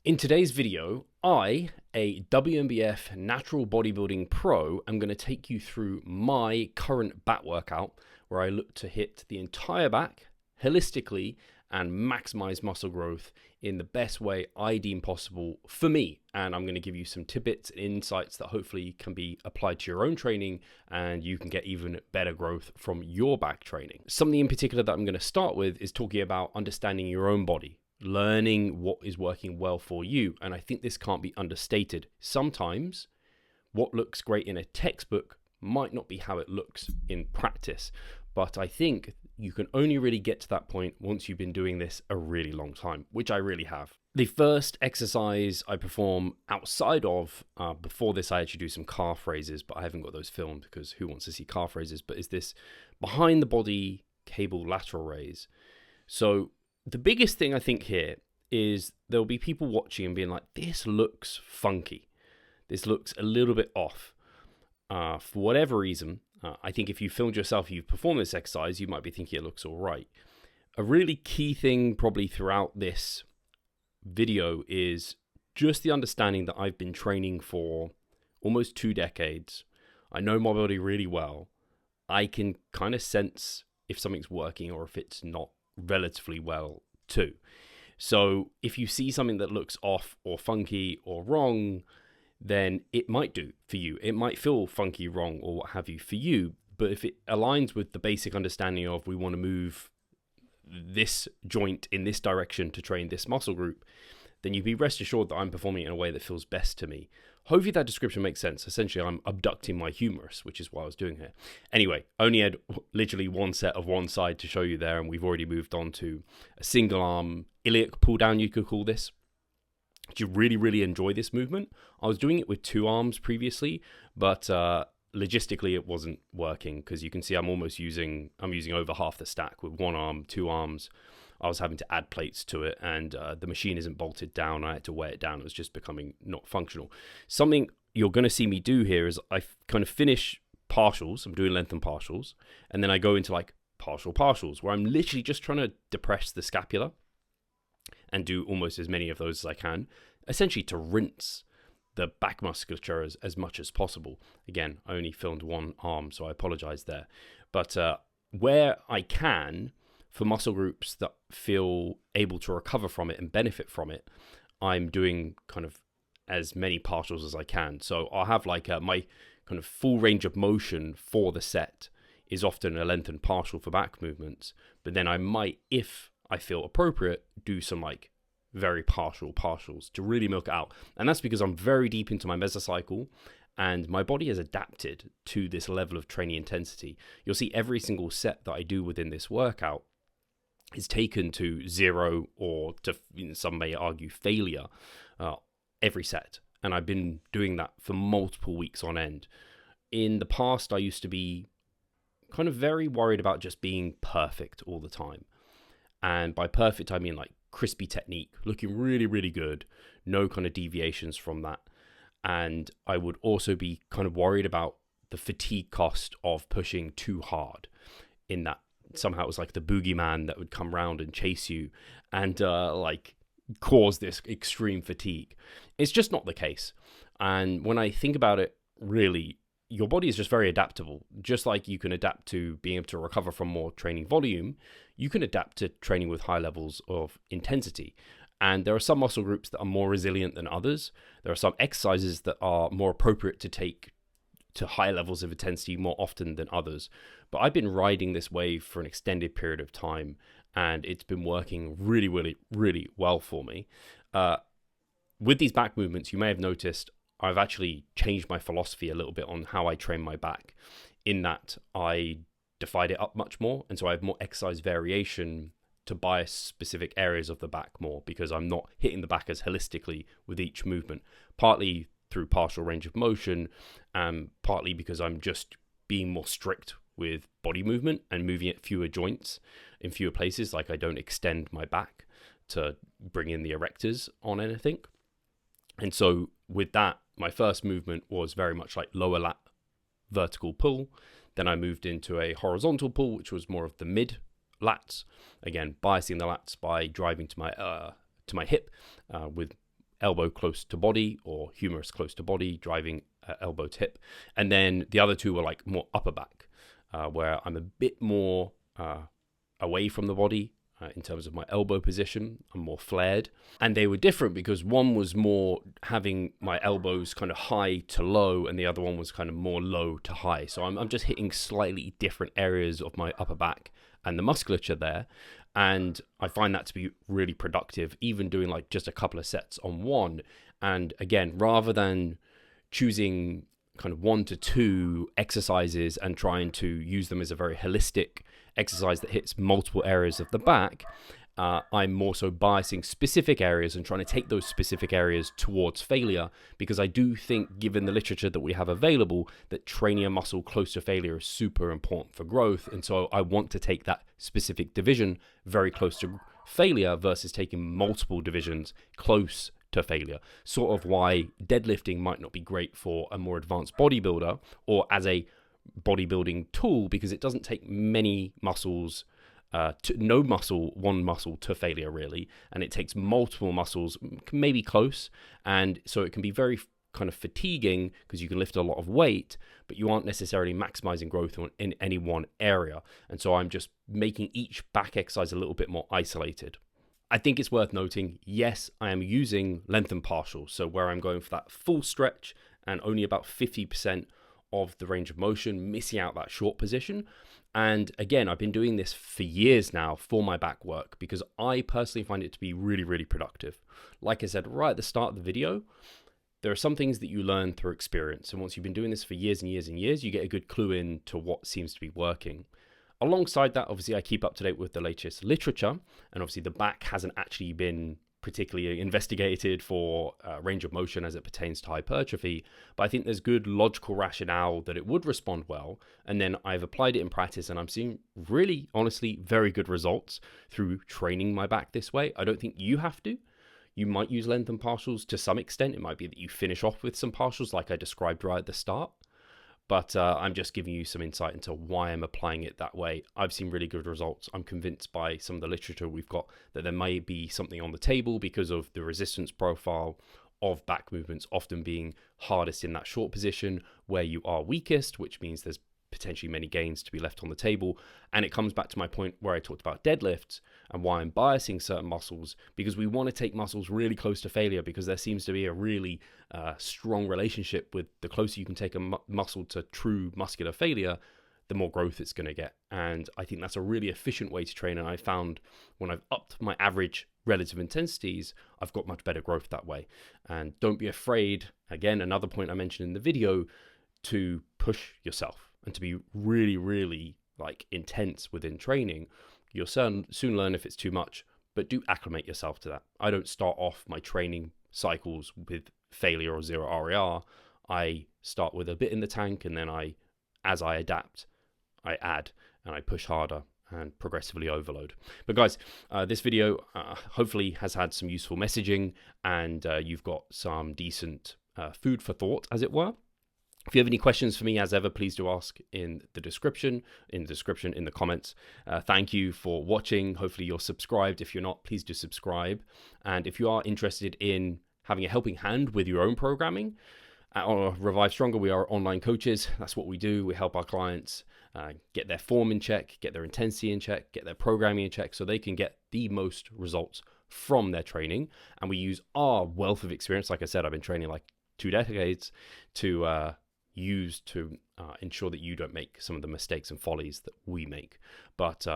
In today's video, a WNBF natural bodybuilding pro, am going to take you through my current back workout where I look to hit the entire back holistically and maximize muscle growth in the best way I deem possible for me. And I'm going to give you some tidbits and insights that hopefully can be applied to your own training and you can get even better growth from your back training. Something in particular that I'm going to start with is talking about understanding your own body, learning what is working well for you. And I think this can't be understated. Sometimes what looks great in a textbook might not be how it looks in practice. But I think you can only really get to that point once you've been doing this a really long time, which I really have. The first exercise I perform outside of, before this I actually do some calf raises, but I haven't got those filmed because who wants to see calf raises, but is this behind the body cable lateral raise. So the biggest thing I think here is there'll be people watching and being like, this looks funky. This looks a little bit off. For whatever reason, I think if you filmed yourself, you've performed this exercise, you might be thinking it looks all right. A really key thing probably throughout this video is just the understanding that I've been training for almost 2 decades. I know my body really well. I can kind of sense if something's working or if it's not relatively well too. So if you see something that looks off or funky or wrong, then it might do for you. It might feel funky, wrong, or what have you for you. But if it aligns with the basic understanding of we want to move this joint in this direction to train this muscle group, then you'd be rest assured that I'm performing in a way that feels best to me. Hopefully that description makes sense. Essentially, I'm abducting my humerus, which is what I was doing here. Anyway, only had literally one set of one side to show you there, and we've already moved on to a single arm iliac pull down, you could call this. Do you really enjoy this movement? I was doing it with 2 arms previously, but logistically it wasn't working because you can see I'm using over half the stack with 1 arm, 2 arms. I was having to add plates to it, and the machine isn't bolted down. I had to weigh it down. It was just becoming not functional. Something you're going to see me do here is I kind of finish partials. I'm doing lengthened partials, and then I go into like partials, where I'm literally just trying to depress the scapula and do almost as many of those as I can, essentially to rinse the back musculature as much as possible. Again, I only filmed 1 arm, so I apologize there. But where I can, for muscle groups that feel able to recover from it and benefit from it, I'm doing kind of as many partials as I can. So I'll have like my kind of full range of motion for the set is often a lengthened partial for back movements, but then I might, if I feel appropriate, do some like very partials to really milk it out. And that's because I'm very deep into my mesocycle and my body has adapted to this level of training intensity. You'll see every single set that I do within this workout is taken to 0 or to, some may argue, failure every set. And I've been doing that for multiple weeks on end. In the past, I used to be kind of very worried about just being perfect all the time. And by perfect, I mean like crispy technique, looking really good, no kind of deviations from that. And I would also be kind of worried about the fatigue cost of pushing too hard, in that somehow it was like the boogeyman that would come round and chase you and like cause this extreme fatigue. It's just not the case. And when I think about it, really, your body is just very adaptable. Just like you can adapt to being able to recover from more training volume, you can adapt to training with high levels of intensity. And there are some muscle groups that are more resilient than others. There are some exercises that are more appropriate to take to high levels of intensity more often than others. But I've been riding this wave for an extended period of time, and it's been working really well for me. With these back movements, you may have noticed I've actually changed my philosophy a little bit on how I train my back, in that I divide it up much more. And so I have more exercise variation to bias specific areas of the back more, because I'm not hitting the back as holistically with each movement, partly through partial range of motion, and partly because I'm just being more strict with body movement and moving at fewer joints in fewer places. Like I don't extend my back to bring in the erectors on anything. And so with that, my first movement was very much like lower lat vertical pull. Then I moved into a horizontal pull, which was more of the mid lats. Again, biasing the lats by driving to my hip with elbow close to body or humerus close to body, driving elbow to hip. And then the other two were like more upper back, where I'm a bit more away from the body in terms of my elbow position. I'm more flared. And they were different because one was more having my elbows kind of high to low, and the other one was kind of more low to high. So I'm just hitting slightly different areas of my upper back and the musculature there. And I find that to be really productive, even doing like just a couple of sets on one. And again, rather than choosing kind of 1 to 2 exercises and trying to use them as a very holistic exercise that hits multiple areas of the back, I'm more so biasing specific areas and trying to take those specific areas towards failure, because I do think, given the literature that we have available, that training a muscle close to failure is super important for growth. And so I want to take that specific division very close to failure versus taking multiple divisions close to failure. Sort of why deadlifting might not be great for a more advanced bodybuilder or as a bodybuilding tool, because it doesn't take many muscles, one muscle to failure really, and it takes multiple muscles, maybe close, and so it can be very kind of fatiguing because you can lift a lot of weight, but you aren't necessarily maximizing growth in any one area. And so I'm just making each back exercise a little bit more isolated. I think it's worth noting, yes, I am using lengthened partials, so where I'm going for that full stretch and only about 50% of the range of motion, missing out that short position. And again, I've been doing this for years now for my back work because I personally find it to be really, really productive. Like I said right at the start of the video, there are some things that you learn through experience. And once you've been doing this for years and years and years, you get a good clue into what seems to be working. Alongside that, obviously, I keep up to date with the latest literature. And obviously, the back hasn't actually been particularly investigated for range of motion as it pertains to hypertrophy, but I think there's good logical rationale that it would respond well. And then I've applied it in practice, and I'm seeing really, honestly, very good results through training my back this way. I don't think you have to. You might use lengthened partials to some extent. It might be that you finish off with some partials like I described right at the start. But I'm just giving you some insight into why I'm applying it that way. I've seen really good results. I'm convinced by some of the literature we've got that there may be something on the table because of the resistance profile of back movements often being hardest in that short position where you are weakest, which means there's potentially many gains to be left on the table. And it comes back to my point where I talked about deadlifts and why I'm biasing certain muscles, because we want to take muscles really close to failure, because there seems to be a really strong relationship with the closer you can take a muscle to true muscular failure, the more growth it's going to get. And I think that's a really efficient way to train. And I found when I've upped my average relative intensities, I've got much better growth that way. And don't be afraid, again, another point I mentioned in the video, to push yourself and to be really, really like intense within training. You'll soon learn if it's too much, but do acclimate yourself to that. I don't start off my training cycles with failure or zero RER. I start with a bit in the tank, and then as I adapt, I add and I push harder and progressively overload. But guys, this video hopefully has had some useful messaging, and you've got some decent food for thought, as it were. If you have any questions for me, as ever, please do ask in the description, in the comments. Thank you for watching. Hopefully you're subscribed. If you're not, please do subscribe. And if you are interested in having a helping hand with your own programming, at Revive Stronger, we are online coaches. That's what we do. We help our clients get their form in check, get their intensity in check, get their programming in check, so they can get the most results from their training. And we use our wealth of experience. Like I said, I've been training like 2 decades to use to ensure that you don't make some of the mistakes and follies that we make. But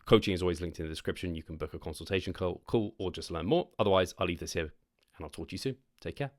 coaching is always linked in the description. You can book a consultation call or just learn more. Otherwise, I'll leave this here and I'll talk to you soon. Take care.